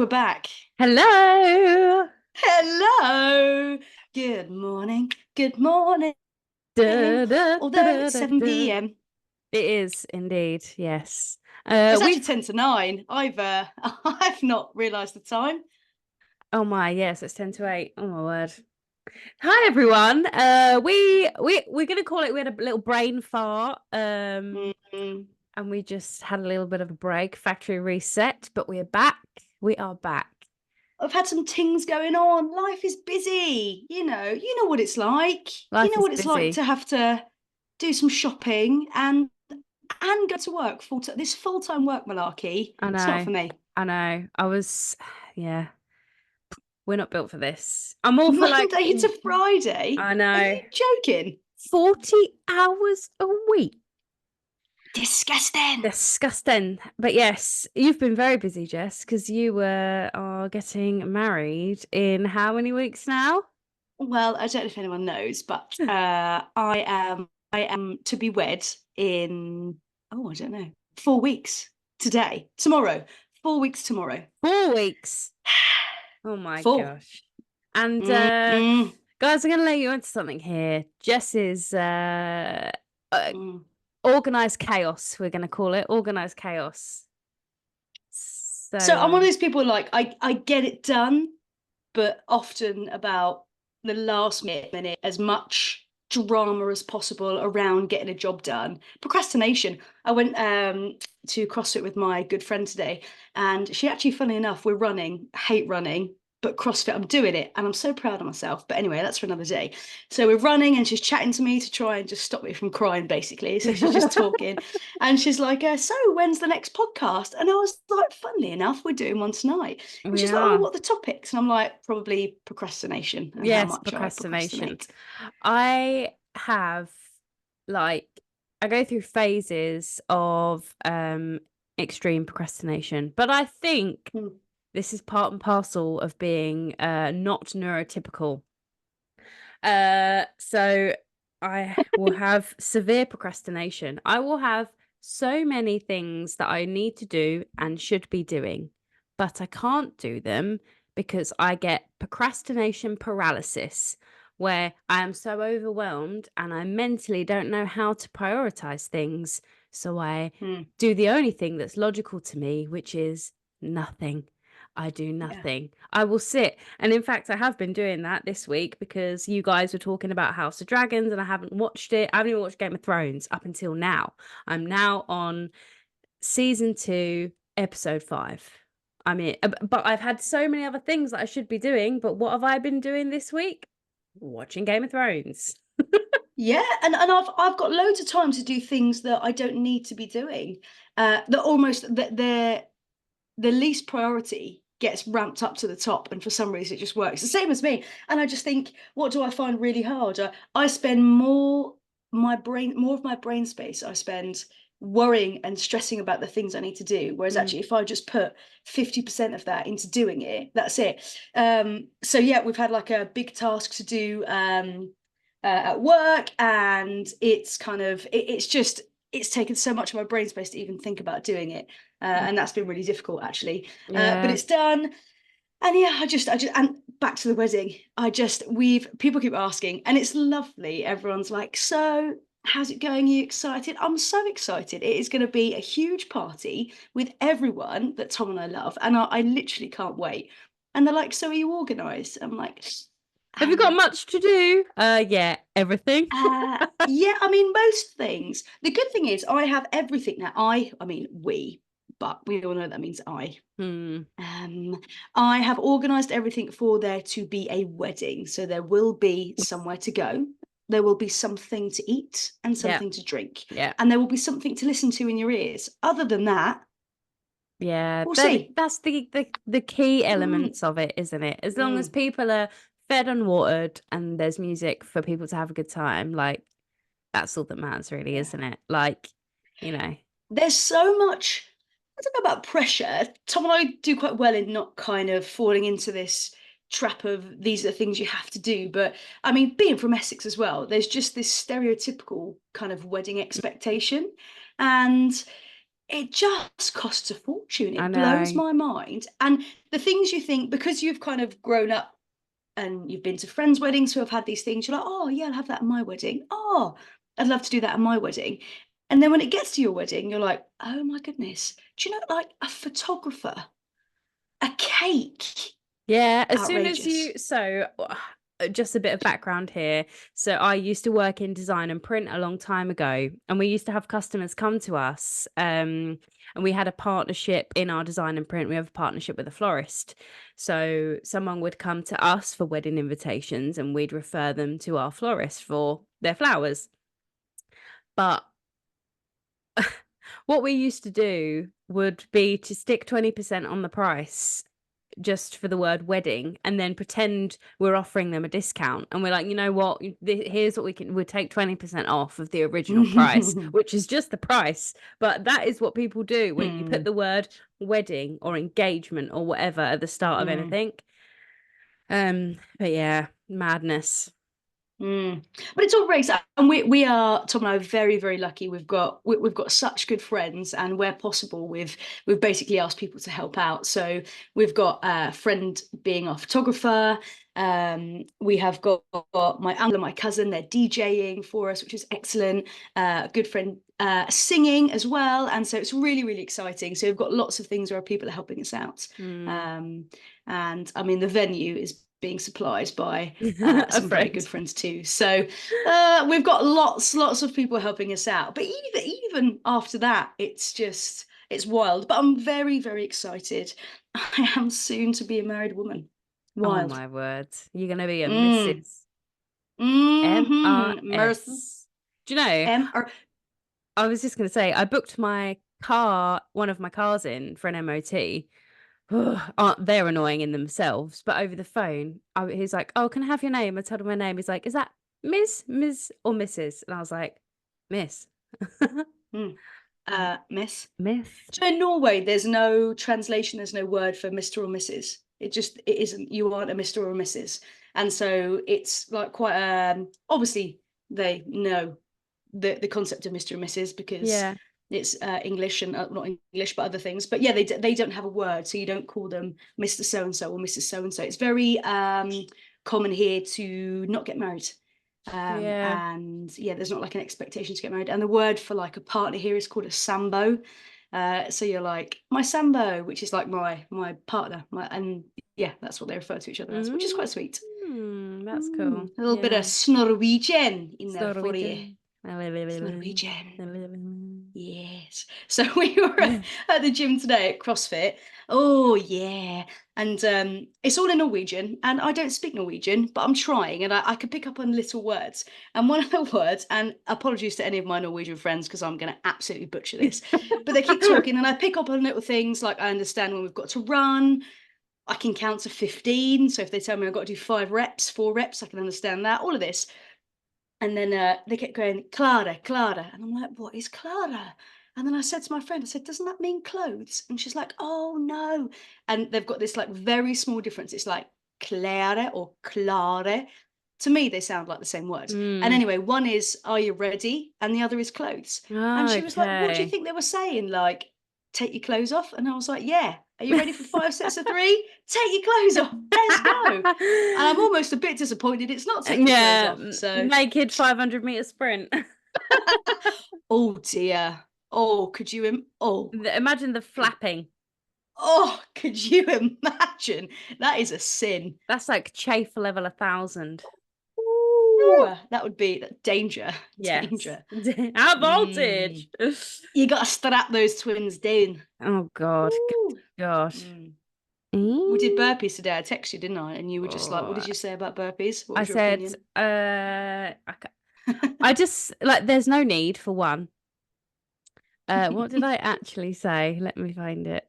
we're back. Hello. Hello. Good morning. Good morning. Da, da, da, Although da, it's da, 7 da. p.m. It is indeed, yes. It's actually We've 10 to 9. I've not realised the time. oh my, yes, it's 10 to 8. Oh my word. Hi everyone. We're gonna call it, we had a little brain fart. Mm. And we just had a little bit of a break, factory reset, but we're back. We are back. I've had some things going on. Life is busy. You know what it's like. You Life know is what it's like busy. to have to do some shopping and go to work this full-time work malarkey. I It's not know. for me. I know. Yeah, we're not built for this. I'm all for like, Monday to Friday. I Are know. you joking? 40 hours a week. Disgusting. Disgusting. But yes, you've been very busy, Jess, because are getting married in how many weeks now? Well, I don't know if anyone knows, but I am to be wed in I don't know, 4 weeks today, tomorrow, 4 weeks tomorrow. 4 weeks. Oh my Four. gosh. And Mm, guys, I'm gonna let you into something here. Jess is uh mm. organized chaos, we're gonna call it. Organized chaos. So So I'm one of those people like I get it done, but often about the last minute, as much drama as possible around getting a job done. Procrastination. I went to CrossFit with my good friend today, and she actually, funny enough, we're running, hate running, but CrossFit, I'm doing it, and I'm so proud of myself. But anyway, that's for another day. So we're running, and she's chatting to me to try and just stop me from crying, basically. So she's just talking, and she's like, "So when's the next podcast?" And I was like, "Funnily enough, we're doing one tonight." And we she's like, "Oh, are. what are the topics?" And I'm like, "Probably procrastination and how Yes, much I procrastination. procrastinate." I have like I go through phases of extreme procrastination, but I think Mm. this is part and parcel of being not neurotypical. So I will have severe procrastination. I will have so many things that I need to do and should be doing, but I can't do them because I get procrastination paralysis, where I am so overwhelmed and I mentally don't know how to prioritize things. So I Mm. do the only thing that's logical to me, which is nothing. I do Yeah. nothing. I will sit. And in fact, I have been doing that this week because you guys were talking about House of Dragons and I haven't watched it. I haven't even watched Game of Thrones up until now. I'm now on season 2, episode 5. I mean, but I've had so many other things that I should be doing. But what have I been doing this week? Watching Game of Thrones. Yeah, and I've got loads of time to do things that I don't need to be doing. That they're the least priority gets ramped up to the top, and for some reason it just works. The same as me. And I just think, what do I find really hard? I spend more of my brain space I spend worrying and stressing about the things I need to do. Whereas Mm. actually, if I just put 50% of that into doing it, that's it. So yeah, we've had like a big task to do at work, and it's taken so much of my brain space to even think about doing it. And that's been really difficult actually. But Yeah. it's done. And yeah, and back to the wedding. We've people keep asking, and it's lovely. Everyone's like, "So, how's it going? Are you excited?" I'm so excited. It is going to be a huge party with everyone that Tom and I love, and I literally can't wait. And they're like, "So, are you organised?" I'm like, Have you got um, much to do? Yeah, everything. yeah, I mean, most things. The good thing is I have everything now. I mean, but we all know that means I. Hmm. Um, I have organised everything for there to be a wedding. So there will be somewhere to go. There will be something to eat and Yeah. something to drink. Yeah. And there will be something to listen to in your ears. Other than that, Yeah, we'll see. that's the key Mm, elements of it, isn't it? As long as mm, people are fed and watered and there's music for people to have a good time, like that's all that matters really, yeah. isn't it? Like, you know. There's so much, I don't know about pressure. Tom and I do quite well in not kind of falling into this trap of these are the things you have to do. But I mean, being from Essex as well, there's just this stereotypical kind of wedding expectation. And it just costs a fortune. I It blows know. my mind. And the things you think, because you've kind of grown up and you've been to friends' weddings who have had these things, you're like, oh, yeah, I'll have that at my wedding. Oh, I'd love to do that at my wedding. And then when it gets to your wedding, you're like, oh my goodness, do you know, like a photographer, a cake? Yeah, as soon as Outrageous. you just a bit of background here. So I used to work in design and print a long time ago, and we used to have customers come to us, and we had a partnership in our design and print. We have a partnership with a florist. So someone would come to us for wedding invitations, and we'd refer them to our florist for their flowers. But what we used to do would be to stick 20% on the price just for the word wedding, and then pretend we're offering them a discount, and we're like, you know what, here's what we'll take 20% off of the original price, which is just the price. But that is what people do when you put Mm, the word wedding or engagement or whatever at the start of mm. anything. But yeah, madness. Mm. But it's all great, and we are, Tom and I are very, very lucky. We've got such good friends, and where possible, we've basically asked people to help out. So we've got a friend being our photographer. We have got my uncle and my cousin. They're DJing for us, which is excellent. A good friend singing as well, and so it's really, really exciting. So we've got lots of things where people are helping us out. Mm. Um, and I mean, the venue is being supplied by A some very good friend. friends too. So we've got lots of people helping us out. But even after that, it's wild. But I'm very, very excited. I am soon to be a married woman. Oh Wild. my word, you're gonna be a Mm. Mrs. Mercy. MRS. Do you know, Or I was just going to say, I booked one of my cars in for an MOT. Aren't they're annoying in themselves, but over the phone, he's like, "Oh, can I have your name?" I told him my name. He's like, "Is that Ms. or Mrs.?" And I was like, "Miss." mm, Miss. Miss. So in Norway, there's no translation, there's no word for Mr. or Mrs. It isn't, you aren't a Mr. or a Mrs. And so it's like quite obviously they know the concept of Mr. and Mrs. because Yeah. it's English and not English, but other things. But yeah, they don't have a word, so you don't call them Mr. So and so or Mrs. So and so. It's very common here to not get married. Yeah. And yeah, there's not like an expectation to get married. And the word for like a partner here is called a sambo. So you're like my sambo, which is like my partner, and yeah, that's what they refer to each other as, which is quite sweet. That's cool. A little bit of Yeah. Norwegian in there for you. Norwegian. Norwegian. Yes. So we were at the gym today at CrossFit. Oh yeah. And it's all in Norwegian. And I don't speak Norwegian, but I'm trying and I can pick up on little words. And one of the words, and apologies to any of my Norwegian friends because I'm gonna absolutely butcher this, but they keep talking and I pick up on little things like I understand when we've got to run. I can count to 15. So if they tell me I've got to do 5 reps, 4 reps, I can understand that. All of this. And then they kept going, Clara, Clara. And I'm like, what is Clara? And then I said to my friend, I said, doesn't that mean clothes? And she's like, oh no. And they've got this like very small difference. It's like Clara or Clare. To me, they sound like the same word. And Mm. anyway, one is, are you ready? And the other is clothes. And she was like, what do you Okay. think they were saying? Like, take your clothes off? And I was like, yeah. Are you ready for 5 sets of 3? Take your clothes off. Let's go. And I'm almost a bit disappointed it's not take your clothes Yeah, off. So naked 500-meter sprint. oh dear. Oh, could you oh. Imagine the flapping. Oh, could you imagine? That is a sin. That's like chafe level 1,000. Ooh, that would be danger. Yes. Danger. Our Mm. voltage. You gotta strap those twins down. Oh God. Ooh. Gosh. Mm. We did Mm. burpees today. I texted you, didn't I? And you were just like, what Oh, did you say about burpees? What I was your said, opinion? I just like there's no need for one. What did I actually say? Let me find it.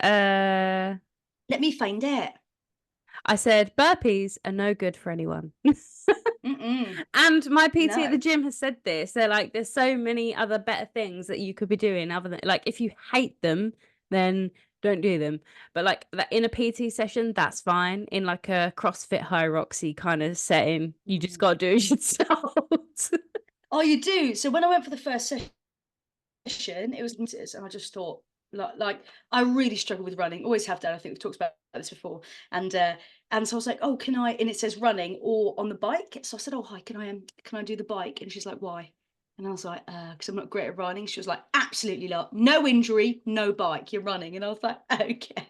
Uh, Let me find out. I said burpees are no good for anyone. Mm-mm. And my PT at the No. gym has said this. They're like, there's so many other better things that you could be doing other than like if you hate them, then don't do them. But like that in a PT session, that's fine. In like a CrossFit High Roxy kind of setting, you just Mm. gotta do as you're told. Oh, you do. So when I went for the first session, session, it was meters, and I just thought, like I really struggle with running, always have done. I think we've talked about this before. And so I was like, oh, can I? And it says running or on the bike. So I said, oh, hi, can I do the bike? And she's like, why? And I was like, because I'm not great at running. She was like, absolutely not. No injury, no bike. You're running. And I was like, okay.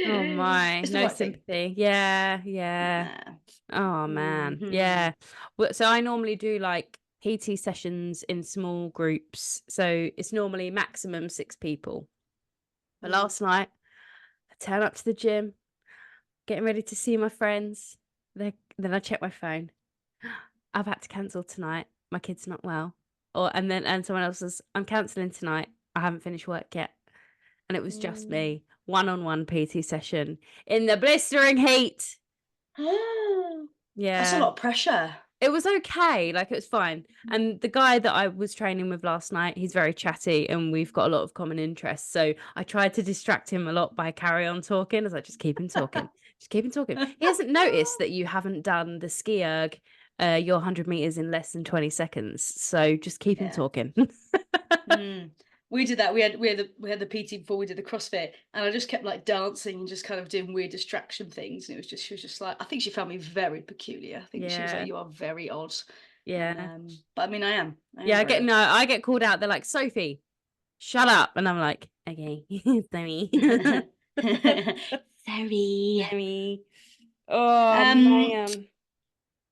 Oh my, It's the no right thing. sympathy. Yeah, yeah. Yeah. Oh man. Mhm. Yeah. Well, so I normally do like PT sessions in small groups. So it's normally maximum 6 people. But Mm. last night, I turn up to the gym, getting ready to see my friends. Then I check my phone. I've had to cancel tonight. My kid's not well. And someone else says, I'm cancelling tonight. I haven't finished work yet. And it was just Mm. me, one-on-one PT session in the blistering heat. That's a Yeah. lot of pressure. It was okay, like, it was fine, and the guy that I was training with last night, he's very chatty, and we've got a lot of common interests, so I tried to distract him a lot by carry on talking. I was like, "Just keep him talking. Just keep him talking." He hasn't noticed that you haven't done the ski erg, your 100 meters in less than 20 seconds, so just keep him Yeah. talking. Mm. We did that. We had the PT before we did the CrossFit, and I just kept like dancing and just kind of doing weird distraction things. And it was just she was just like, I think she found me very peculiar. I think she was like, Yeah, you are very odd. And yeah. but I mean, I am Yeah, very odd. I get called out, they're like, "Sophie, shut up," and I'm like, "Okay, sorry." Sorry. Sorry. Oh, Um, man.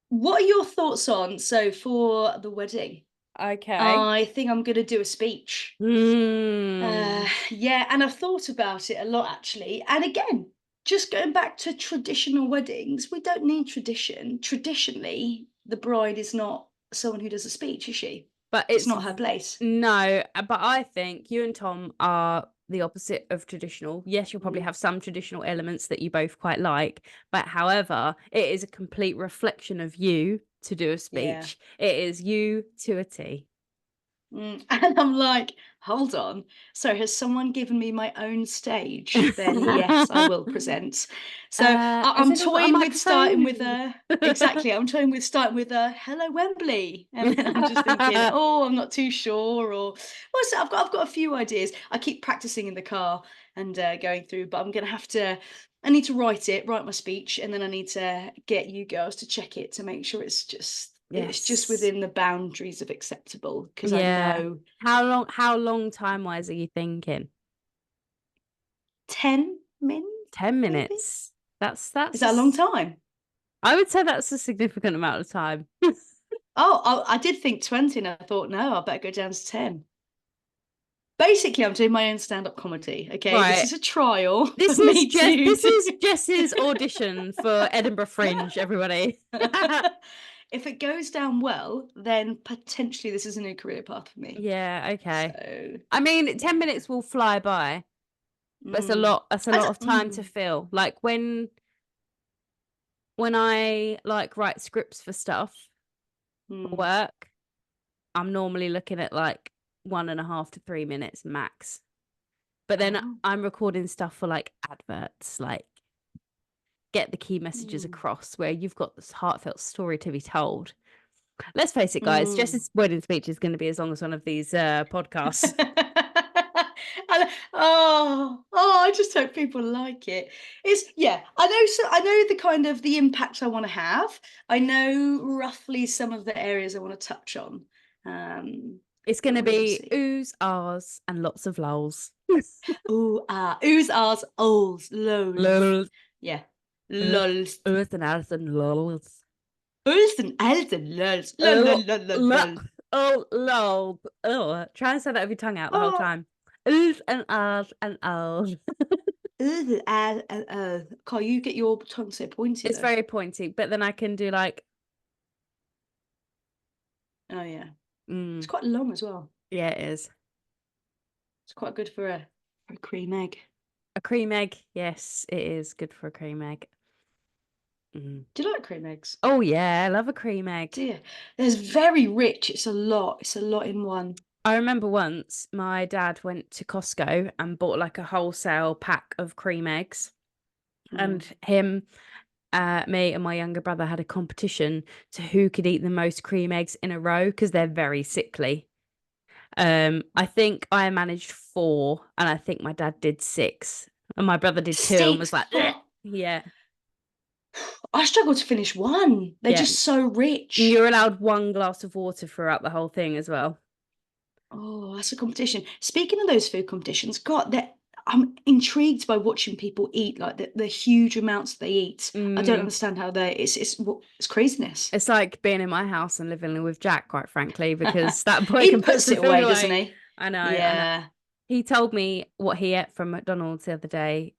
what are your thoughts on so for the wedding? Okay. I think I'm gonna do a speech. Mm. Yeah, and I've thought about it a lot actually. And again, just going back to traditional weddings, we don't need tradition. Traditionally, the bride is not someone who does a speech, is she? But It's it's not her place. no, but I think you and Tom are the opposite of traditional. Yes, you'll probably Mm, have some traditional elements that you both quite like, but however, it is a complete reflection of you to do a yeah. speech. It is you to a T. And I'm like, hold on. So has someone given me my own stage? Then yes, I will present. So Has I'm anyone got a toying with starting with microphone? a exactly. I'm toying with starting with a hello Wembley, and then I'm just thinking, oh, I'm not too sure. Or well, so I've got a few ideas. I keep practicing in the car and going through, but I'm gonna have to. I need to write my speech, and then I need to get you girls to check it to make sure it's just Yes. within the boundaries of acceptable, because I Yeah. know How long time-wise are you thinking? 10 minutes 10 maybe? minutes. That's Is that's a that a long s time? I would say that's a significant amount of time. Oh, I did think 20 and I thought, "No, I better go down to 10." Basically, I'm doing my own stand-up comedy, okay? This Right. is a trial for me to This is do. Jess's audition for Edinburgh Fringe, everybody. If it goes down well, then potentially this is a new career path for me. Yeah, okay. So, I mean, 10 yeah. minutes will fly by, but Mm. that's a I lot don't of time to mm, fill. Like when I like write scripts for stuff for mm. work, I'm normally looking at like 1.5 to 3 minutes max. But then Oh. I'm recording stuff for like adverts, like get the key messages Mm. across where you've got this heartfelt story to be told. Let's face it, guys, Mm. Jess's wedding speech is going to be as long as one of these podcasts. I just hope people like it. It's yeah, I know the kind of the impact I want to have. I know roughly some of the areas I want to touch on. Um, It's going but to we will be see. oohs, ahs, and lots of lols. Ooh, ah, oohs, ahs, ohs, lols. Lols. Yeah. Oohs, Lols. oohs and ahs and lols. Oohs and ahs and lols. Lol, lol, Oh, lol, lol, lo- lol. oh, lol. Oh, try and say that with your tongue out the whole Oh, time. Oohs and ahs and ohs. ooh, ah, Carl, you get your tongue so pointy It's though. very pointy, but then I can do like, Oh yeah. It's mm, quite long as well. yeah, it is. It's quite good for a cream egg. A cream egg. Yes, it is good for a cream egg. Mm. Do you like cream eggs? Oh, yeah, I love a cream egg. Dear, there's very rich. It's a lot. It's a lot in one. I remember once my dad went to Costco and bought like a wholesale pack of cream eggs. And Mm. me and my younger brother had a competition to who could eat the most cream eggs in a row because they're very sickly. I think I managed 4, and I think my dad did 6, and my brother did 2, and was 6. like, Oh, yeah, I struggled to finish one. They're yeah. just so And rich. you're allowed 1 glass of water throughout the whole thing as well. Oh, that's a competition. Speaking of those food competitions, God, I'm intrigued by watching people eat, like the huge amounts they eat. I don't Mm. understand how it's craziness. It's like being in my house and living with Jack, quite frankly, because that boy He can put puts some it food away, doesn't away. he? I know, I know. Yeah. He told me what he ate from McDonald's the other day.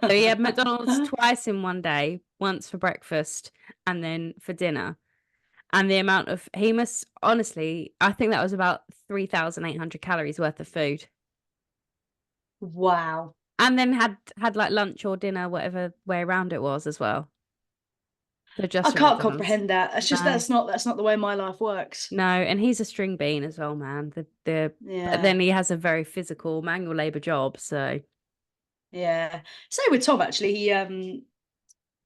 So he had McDonald's twice in one day, once for breakfast and then for dinner. And the amount of he must honestly, I think that was about 3,800 calories worth of food. Wow. And then had like lunch or dinner, whatever way around it was as well. So I just from can't McDonald's. comprehend that. It's just No. that's not the way my life works. No, and he's a string bean as well, man. But Yeah. then he has a very physical manual labor job, so Yeah. Same with Tom actually.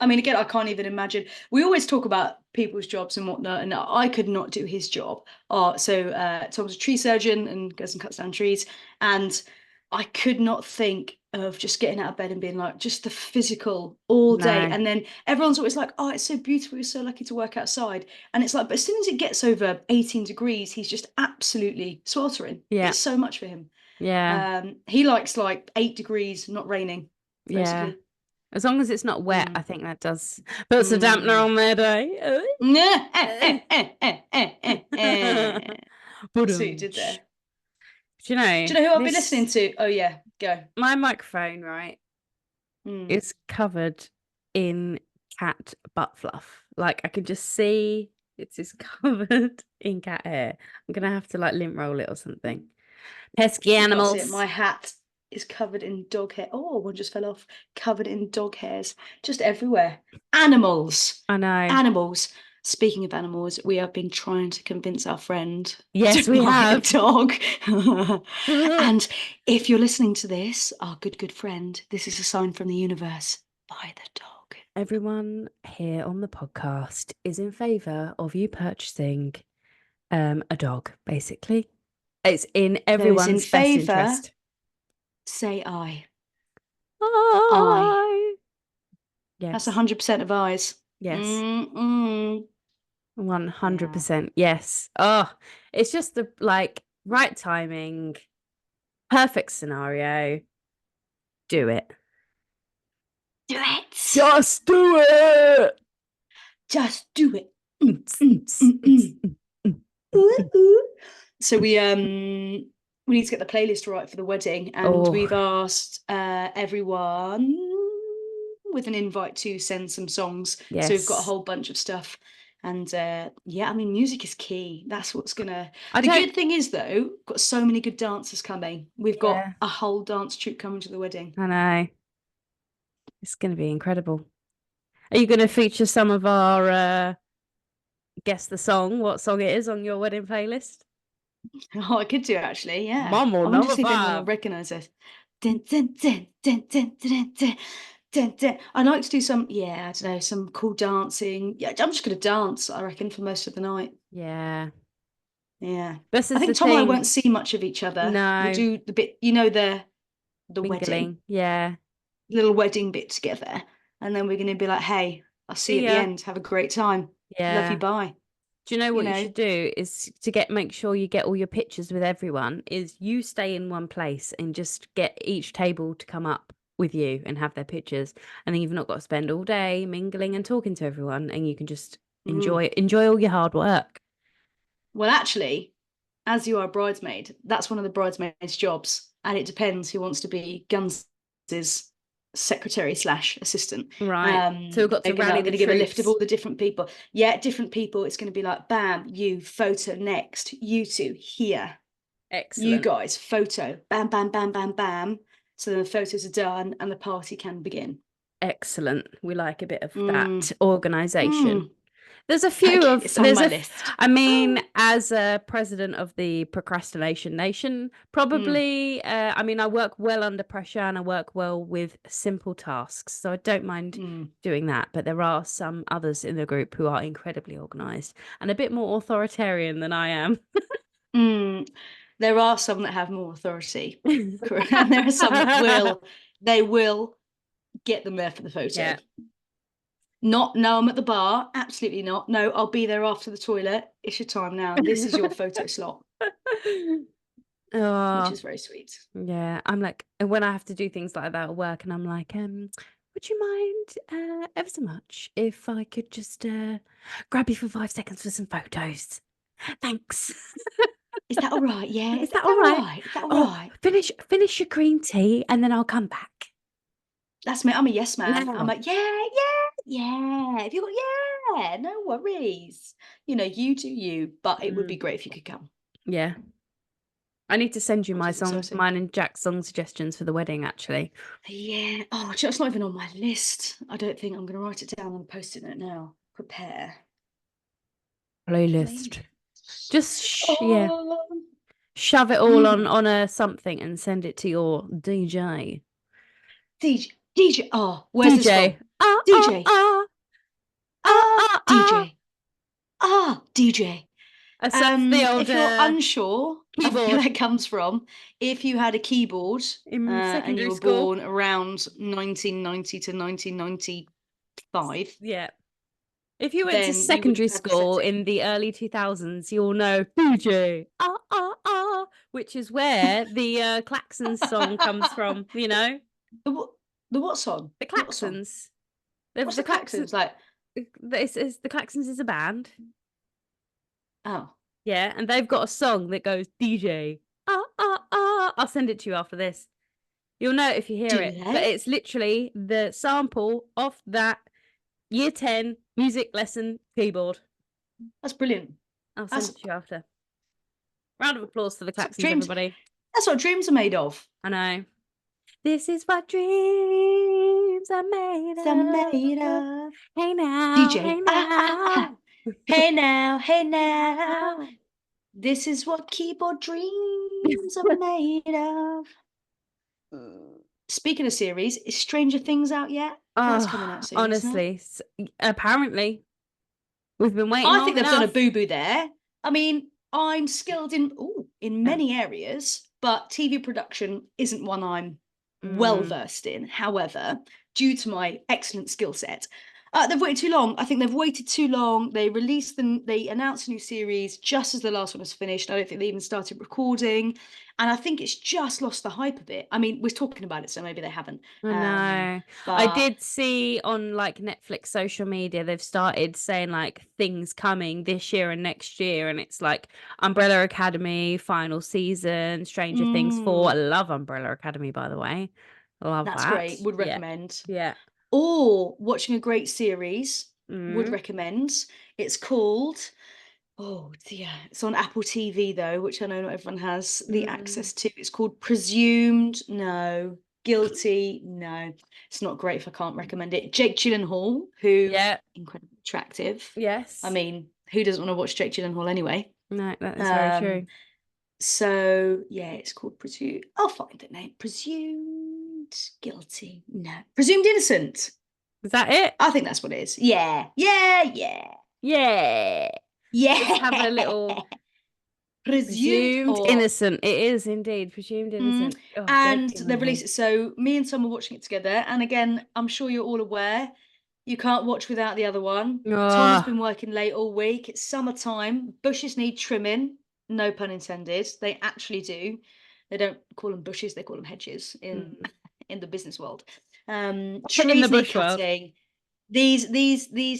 I mean, again, I can't even imagine. We always talk about people's jobs and whatnot, and I could not do his job. Tom's a tree surgeon and goes and cuts down trees, and I could not think of just getting out of bed and being like, just the physical all day. no. And then everyone's always like, oh, it's so beautiful. You're so lucky to work outside. And it's like, but as soon as it gets over 18 degrees, he's just absolutely sweltering. Yeah. It's so much for him. Yeah. He likes like 8 degrees, not raining, Yeah. basically. As long as it's not wet, I Mm. think that does puts a dampener Mm. on their day. See what you Ba-dum. did there. Do you know, Do you know who I've been listening this to? Oh yeah, go. my microphone, right, Mm. is covered in cat butt fluff. Like I can just see it's just covered in cat hair. I'm gonna have to like lint roll it or something. Pesky You can't see it. animals. My hat is covered in dog hair. Oh, one just fell off. Covered in dog hairs, just everywhere. Animals, I know. animals. Speaking of animals, we have been trying to convince our friend to Yes, we buy a have. dog. And if you're listening to this, our good friend, this is a sign from the universe. Buy the dog. Everyone here on the podcast is in favour of you purchasing a dog, basically. It's in Those in everyone's best favour, interest. say aye. Aye. I That's yes. 100% of eyes. Yes. Mm-mm. Yeah. 100%. Yes. Oh, it's just the like right timing, perfect scenario. Do it. Do it. Just do it. Just do it. Ns, ns, ns, mm. So we need to get the playlist right for the wedding, and Oh, we've asked everyone with an invite to send some songs. So we've got a yes. whole bunch of stuff. And yeah, I mean, music is key. That's what's gonna. I The don't good thing is though, we've got so many good dancers coming. We've got yeah, a whole dance troupe coming to the wedding. I know. It's going to be incredible. Are you going to feature some of our guess the song, what song it is on your wedding playlist? Oh, I could do actually. Yeah, Mambo I wonder to number see if anyone will 5. recognise it. Dun, dun, dun, dun, dun, dun, dun, dun, dun. I'd like to do some. Yeah, I don't know, some cool dancing. Yeah, I'm just gonna dance. I reckon for most of the night. Yeah. Yeah, This I is the think Tom and I thing. won't see much of each other. We'll No, do the bit, you know, the wedding, mingling. Yeah. little wedding bit together, and then we're gonna be like, hey, I'll see you See at the ya. end. Have a great time. Love you. Yeah. Bye. Do you know You what you know. should do is to make sure you get all your pictures with everyone is you stay in one place and just get each table to come up with you and have their pictures. And then you've not got to spend all day mingling and talking to everyone and you can just Mm. enjoy all your hard work. Well, actually, as you are a bridesmaid, that's one of the bridesmaids' jobs, and it depends who wants to be Guns's secretary slash assistant. Right. So we've got to rally I'm the gonna give a list of troops. all the different people. Yeah, different people. It's gonna be like, bam, you photo next, you two here, you Excellent. guys photo, bam, bam, bam, bam, bam. So then the photos are done and the party can begin. Excellent. We like a bit of Mm, that organization. mm. There's a few Okay, of it's on there's my a list. I mean as a president of the procrastination nation Mm, probably I mean I work well under pressure and I work well with simple tasks so I don't mind mm. doing that but there are some others in the group who are incredibly organized and a bit more authoritarian than I am. Mm. There are some that have more authority. And there are some that will get them there for the photo. Yeah. Not, no, I'm at the bar. Absolutely not. No, I'll be there after the toilet. It's your time now. This is your photo slot, which Oh, is very sweet. yeah. I'm like, when I have to do things like that at work, and I'm like, would you mind ever so much if I could just grab you for 5 seconds for some photos? Thanks. Is that all right? Yeah. Is that all right? Is that all Oh, right? finish your green tea and then I'll come back. That's me. I'm a yes man. Now. I'm like, yeah. If you got, yeah, no worries. You do you, but it would be great if you could come. Yeah. I need to send you my Absolutely song, exciting. mine and Jack's song suggestions for the wedding, actually. Yeah. Oh, it's not even on my list. I don't think I'm going to write it down and post it now. Prepare. Playlist. Just yeah. Oh. Shove it all on a something and send it to your DJ. DJ. Oh, where's this from? DJ. DJ. DJ. So that's the old If you're unsure of where keyboard that comes from, if you had a keyboard in and secondary you were school. born around 1990 to 1995, Yeah. If you went to then you would secondary have had the school setting. in the early 2000s, you'll know DJ, which is where the Klaxons song comes from, you know? The what song? The What song? Klaxons. What's the Klaxons like? The Klaxons is a band. Oh. Yeah, and they've got a song that goes DJ. I'll send it to you after this. You'll know it if you hear Do it. they? But it's literally the sample of that Year 10 music lesson keyboard. That's brilliant. I'll send it to you after. Round of applause for the Klaxons, everybody. That's what dreams are made of. I know. This is what dreams are made of. Hey now, DJ. hey now. Hey now, hey now. This is what keyboard dreams are made of. Speaking of series, is Stranger Things out yet? That's coming out soon. Honestly, apparently. We've been waiting I long think they've done a enough. boo-boo there. I mean, I'm skilled in many areas, but TV production isn't one I'm well versed in. However, due to my excellent skill set, they've waited too long. I think they've waited too long. They released them. They announced a new series just as the last one was finished. I don't think they even started recording, and I think it's just lost the hype a bit. I mean, we're talking about it, so maybe they haven't. I know. I did see on like Netflix social media, they've started saying like things coming this year and next year, and it's like Umbrella Academy final season, Stranger Things 4. I love Umbrella Academy, by the way. Love That's that. great. Would recommend. Yeah. Or watching a great series. Would Mm. recommend. It's called. Oh dear, it's on Apple TV though, which I know not everyone has the access to. It's called Presumed. No. Guilty. No. It's not great if I can't recommend it. Jake Gyllenhaal, who incredibly attractive. Yes. I mean, who doesn't want to watch Jake Gyllenhaal anyway? No, that is very true. So yeah, it's called Presumed. I'll find the name. Presumed Guilty. No. Presumed Innocent. Is that it? I think that's what it is. Yeah. Let's have a little presumed innocent. It is indeed presumed innocent. And they've released it. So me and Tom are watching it together. And again, I'm sure you're all aware, you can't watch without the other one. Tom's been working late all week. It's summertime. Bushes need trimming. No pun intended. They actually do. They don't call them bushes. They call them hedges in the business world. Trees need cutting. These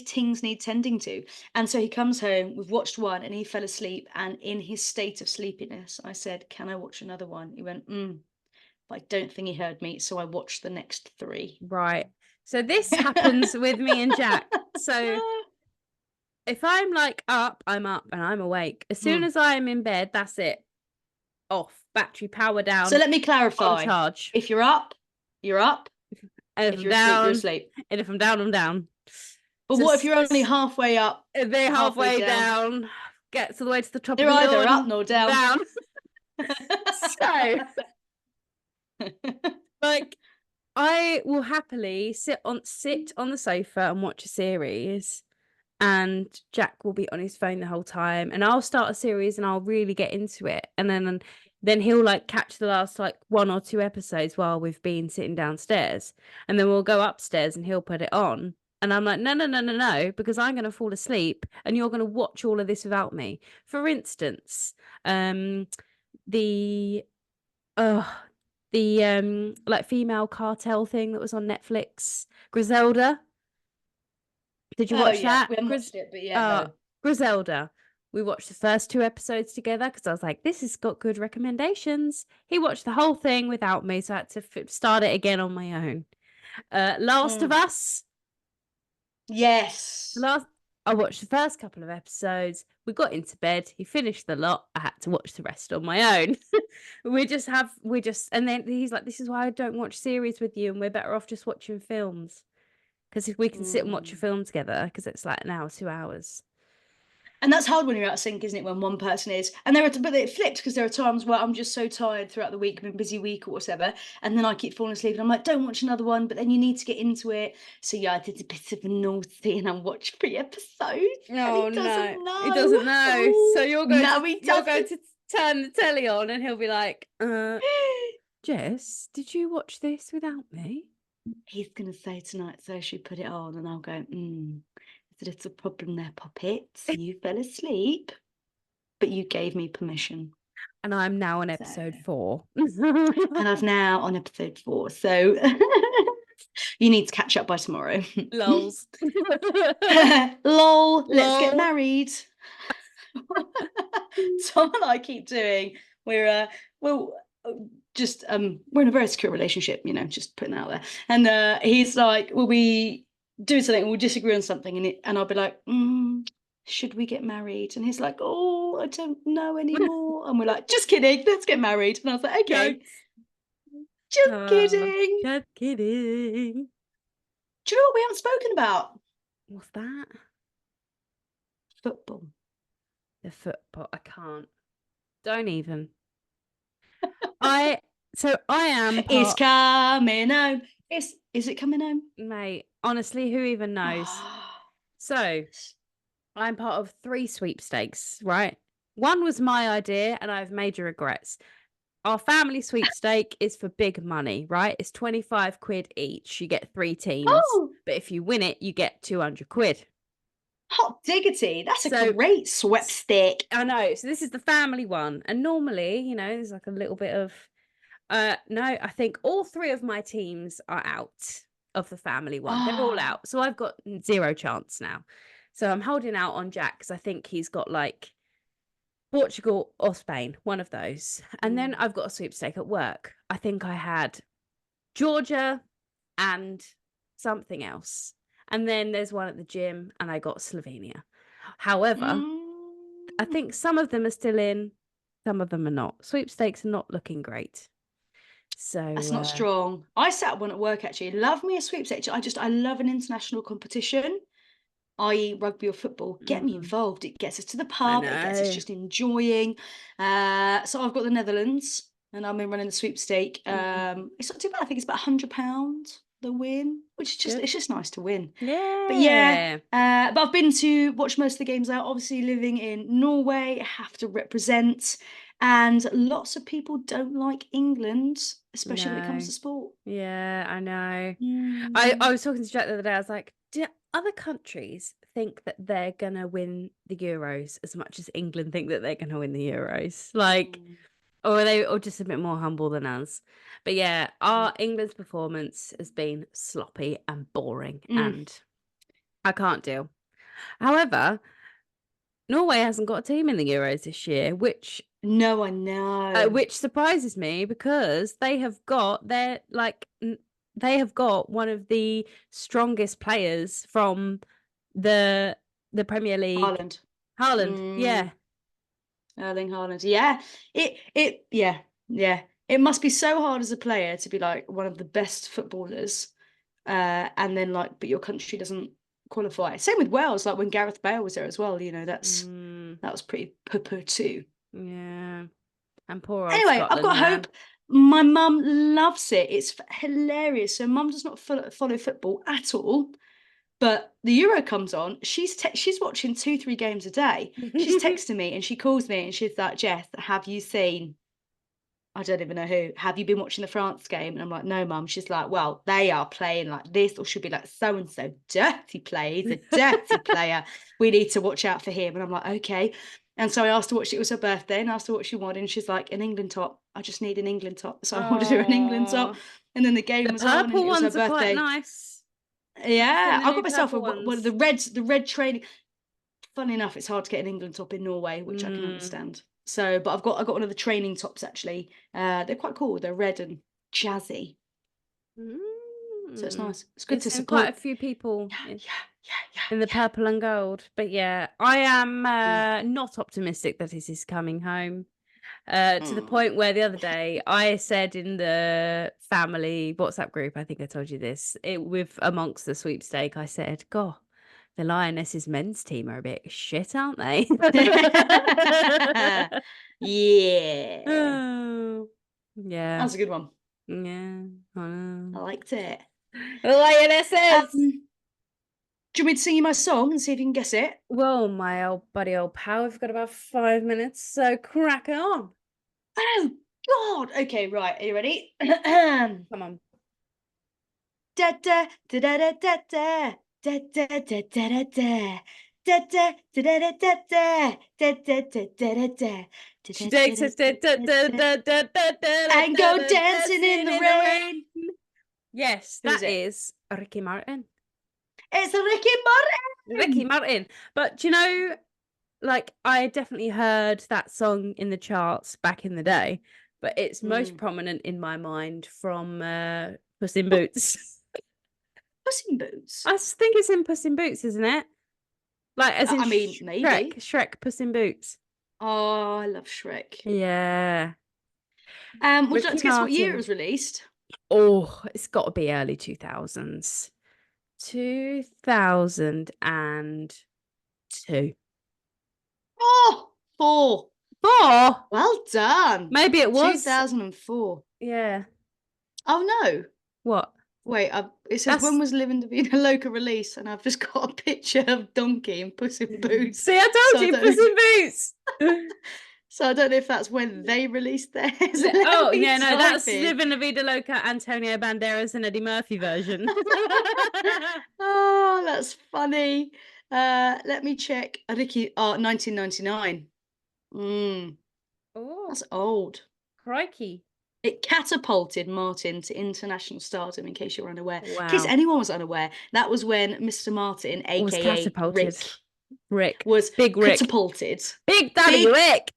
things need tending to. And so he comes home, we've watched one and he fell asleep, and in his state of sleepiness I said, can I watch another one? He went, but I don't think he heard me, so I watched the next 3. Right. So this happens with me and Jack. So if I'm like up, I'm up and I'm awake. As soon as I'm in bed, that's it. Off. Battery power down. So let me clarify. On charge. If you're up, you're up. And if you're asleep, you're asleep. And if I'm down, I'm down. But so what if you're only halfway up? They're halfway down. Gets all the way to the top. They're either up nor down. So, like, I will happily sit on the sofa and watch a series, and Jack will be on his phone the whole time, and I'll start a series and I'll really get into it, and then then he'll like catch the last like 1 or 2 episodes while we've been sitting downstairs, and then we'll go upstairs and he'll put it on. And I'm like, no, no, no, no, no, because I'm going to fall asleep and you're going to watch all of this without me. For instance, the like female cartel thing that was on Netflix, Griselda. Did you Oh watch yeah, that? we haven't watched it, but yeah, no. Griselda. We watched the first 2 episodes together because I was like, this has got good recommendations. He watched the whole thing without me, so I had to start it again on my own. Last of Us. Yes. I watched the first couple of episodes. We got into bed. He finished the lot. I had to watch the rest on my own. And then he's like, this is why I don't watch series with you, and we're better off just watching films. Because if we can sit and watch a film together, because it's like an hour, 2 hours. And that's hard when you're out of sync, isn't it? When one person is, and but it flipped because there are times where I'm just so tired throughout the week, been a busy week or whatever, and then I keep falling asleep, and I'm like, don't watch another one, but then you need to get into it. So yeah, I did a bit of a naughty, and I watched 3 episodes, and Oh he doesn't no, he know. doesn't know. So Ooh, you're no, he going doesn't. to turn the telly on, and he'll be like, Jess, did you watch this without me? He's gonna say tonight, so she put it on, and I'll go, there's a little problem there, Poppets. You fell asleep, but you gave me permission. And I'm now on So, episode 4. and I've now on episode 4. So you need to catch up by tomorrow. Lols. Lol, let's get Lol. married. Tom and I keep doing. We're well, just we're in a very secure relationship, you know, just putting that out there. And he's like, "Will we do something? We'll disagree on something," and I'll be like, should we get married? And he's like, "Oh, I don't know anymore." And we're like, "Just kidding, let's get married." And I was like, "Okay." Jokes. Just kidding. Just kidding. Do you know what we haven't spoken about? What's that? Football. The football. I can't. Don't even. I am It's part. coming home. Is it coming home? Mate, honestly, who even knows? So I'm part of 3 sweepstakes, right? One was my idea and I have major regrets. Our family sweepstake is for big money, right? It's 25 quid each. You get 3 teams. Oh, But if you win it, you get 200 quid. hot diggity. That's a great sweepstake. I know. So this is the family one. And normally, you know, there's like a little bit of no, I think all 3 of my teams are out of the family one. They're all out. So I've got 0 chance now. So I'm holding out on Jack because I think he's got like Portugal or Spain, one of those. And then I've got a sweepstake at work. I think I had Georgia and something else. And then there's one at the gym and I got Slovenia. However, I think some of them are still in, some of them are not. Sweepstakes are not looking great. So that's not strong. I sat one at work actually. Love me a sweepstake. I love an international competition, i.e. rugby or football. Get me involved. It gets us to the pub. It gets us just enjoying. So I've got the Netherlands and I've been running the sweepstake. It's not too bad. I think it's about £100 the win, which is it's just nice to win. Yeah. But yeah, but I've been to watch most of the games out. Obviously living in Norway, I have to represent. And lots of people don't like England, especially when it comes to sport. Yeah, I know. I was talking to Jack the other day. I was like, do other countries think that they're gonna win the Euros as much as England think that they're gonna win the Euros? Like, or are they just a bit more humble than us? But yeah, our England's performance has been sloppy and boring, and I can't deal. However, Norway hasn't got a team in the Euros this year, which No, I know. which surprises me because they have got one of the strongest players from the Premier League. Haaland, yeah. Erling Haaland. Yeah. Yeah. It must be so hard as a player to be like one of the best footballers. And then like, but your country doesn't qualify. Same with Wales, like when Gareth Bale was there as well, you know, that was pretty poo-poo too. Yeah. And poor old Anyway, Scotland, I've got man. hope. My mum loves it. It's hilarious. So mum does not follow football at all. But the Euro comes on. She's watching 2-3 games a day. She's texting me and she calls me and she's like, "Jess, have you seen I don't even know who. Have you been watching the France game? And I'm like, no, mum. She's like, well, they are playing like this, or she'll be like, so and so dirty play. He's a dirty player. We need to watch out for him. And I'm like, okay. And so I asked her what it was her birthday, and asked her what she wanted, and she's like, an England top. I just need an England top. So I ordered her an England top, and then the game The was on, and purple it was her ones are quite birthday. nice. Have you seen Yeah, the I new got myself purple one of ones? the red training. Funny enough, it's hard to get an England top in Norway, which I can understand. So, but I got one of the training tops actually. They're quite cool. They're red and jazzy. So it's nice. It's good to It's in quite a support. few people Yeah. in the purple and gold. But yeah, I am not optimistic that this is coming home. To the point where the other day I said in the family WhatsApp group, I think I told you this, with amongst the sweepstake, I said, God, the Lionesses men's team are a bit shit, aren't they? Yeah. Oh, yeah. That's a good one. Yeah. I I know. liked it. Lionesses! Do you want me to sing you my song and see if you can guess it? Well, my old buddy, old pal, we've got about 5 minutes, so crack on. Oh, God. Okay, right. Are you ready? Come on. Da da da da da da da da da da da da da. Da da da da da da da da da da da da. She takes us and go dancing in the rain. Yes, Who is that it? is Ricky Martin. It's Ricky Ricky Martin. Martin. But do you know, like, I definitely heard that song in the charts back in the day, but it's most prominent in my mind from Puss in Boots. Puss in Boots. I think it's in Puss in Boots, isn't it? Like, as in I mean, maybe. Shrek, Puss in Boots. Oh, I love Shrek. Yeah. Would you like to guess what year it was released? Oh, it's got to be early 2000s. 2002. Oh, 4. 4? Well done. Maybe it was. 2004. Yeah. Oh, no. What? Wait, it says when was Living the Vida Loca released, and I've just got a picture of Donkey and Puss in Boots. See, I told you, Puss in Boots. So I don't know if that's when they released theirs. Oh, yeah, no, that's Living La Vida Loca, Antonio Banderas and Eddie Murphy version. Oh, that's funny. Let me check. Ricky, 1999. Oh, That's old. crikey. It catapulted Martin to international stardom, in case you're unaware. Wow. In case anyone was unaware, that was when Mr. Martin, aka was catapulted. Rick, was Big Rick. Catapulted. Big Daddy Rick.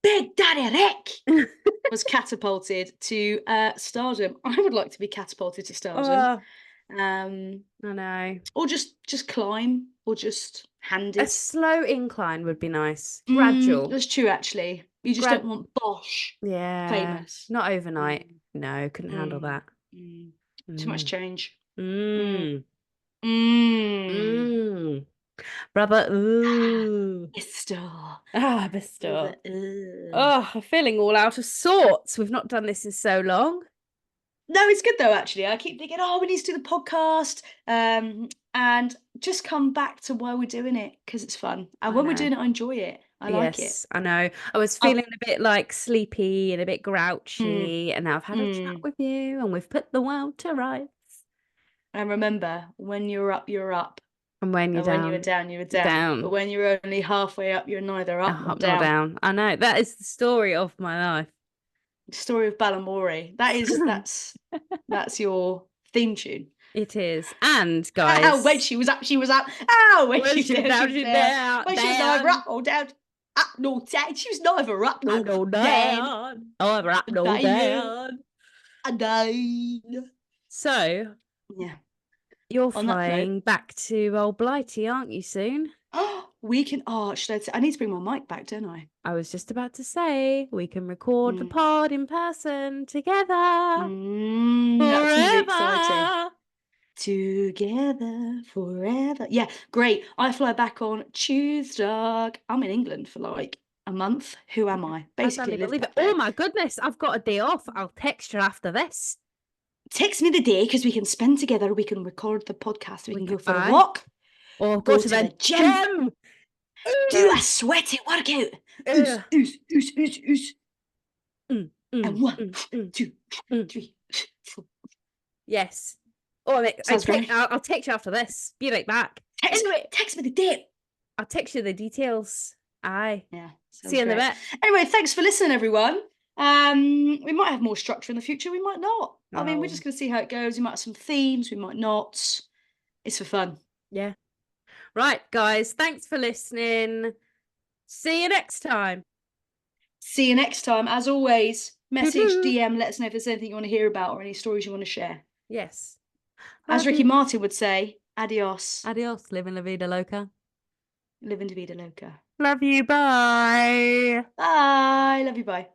Big Daddy Rick was catapulted to stardom. I would like to be catapulted to stardom. I know. Or just climb, or just handed. A slow incline would be nice. Gradual. That's true, actually. You just don't want bosh. Yeah. Famous. Not overnight. No, couldn't handle that. Too much change. Brother, ooh. Bristol. Bristol. Oh, I'm feeling all out of sorts. We've not done this in so long. No, it's good though, actually. I keep thinking, we need to do the podcast, and just come back to why we're doing it, because it's fun. And when we're doing it, I enjoy it. I like it. Yes, I know. I was feeling a bit like sleepy and a bit grouchy, and now I've had a chat with you, and we've put the world to rights. And remember, when you're up, you're up. And when you're down, when you were down, you were down. But when you're only halfway up, you're neither up nor down. I know. That is the story of my life. The story of Balamory. That's your theme tune. It is. And guys, when she was up, she was up. When she was down, she was down. When she was neither up or down. Up nor down. She was neither up nor down. Neither up nor down. So, yeah, you're flying back to Old Blighty, aren't you, soon? We can. I need to bring my mic back, don't I? I was just about to say we can record the pod in person together. That's gonna be exciting. Together forever. Yeah, great. I fly back on Tuesday. I'm in England for like a month. Who am I? Basically, oh my goodness, I've got a day off. I'll text you after this. Text me the day, because we can spend together. We can record the podcast. We can go for a walk. Or go to the gym. Do a sweaty workout. And one, mm, two, mm. 3, 4. Yes. Oh, Sounds great. I'll text you after this. Be right back. Anyway, Text me the date. I'll text you the details. Aye. Yeah, See sounds you in a great. bit. Anyway, thanks for listening, everyone. We might have more structure in the future. We might not. I mean, we're Oh, just going to see how it goes. We might have some themes. We might not. It's for fun. yeah. Right, guys. Thanks for listening. See you next time. See you next time. As always, message, Toodaloo. DM, let us know if there's anything you want to hear about or any stories you want to share. Yes. As Love Ricky you. Martin would say, adios. Adios. Living la vida loca. Living to vida loca. Love you. Bye. Bye. Love you. Bye.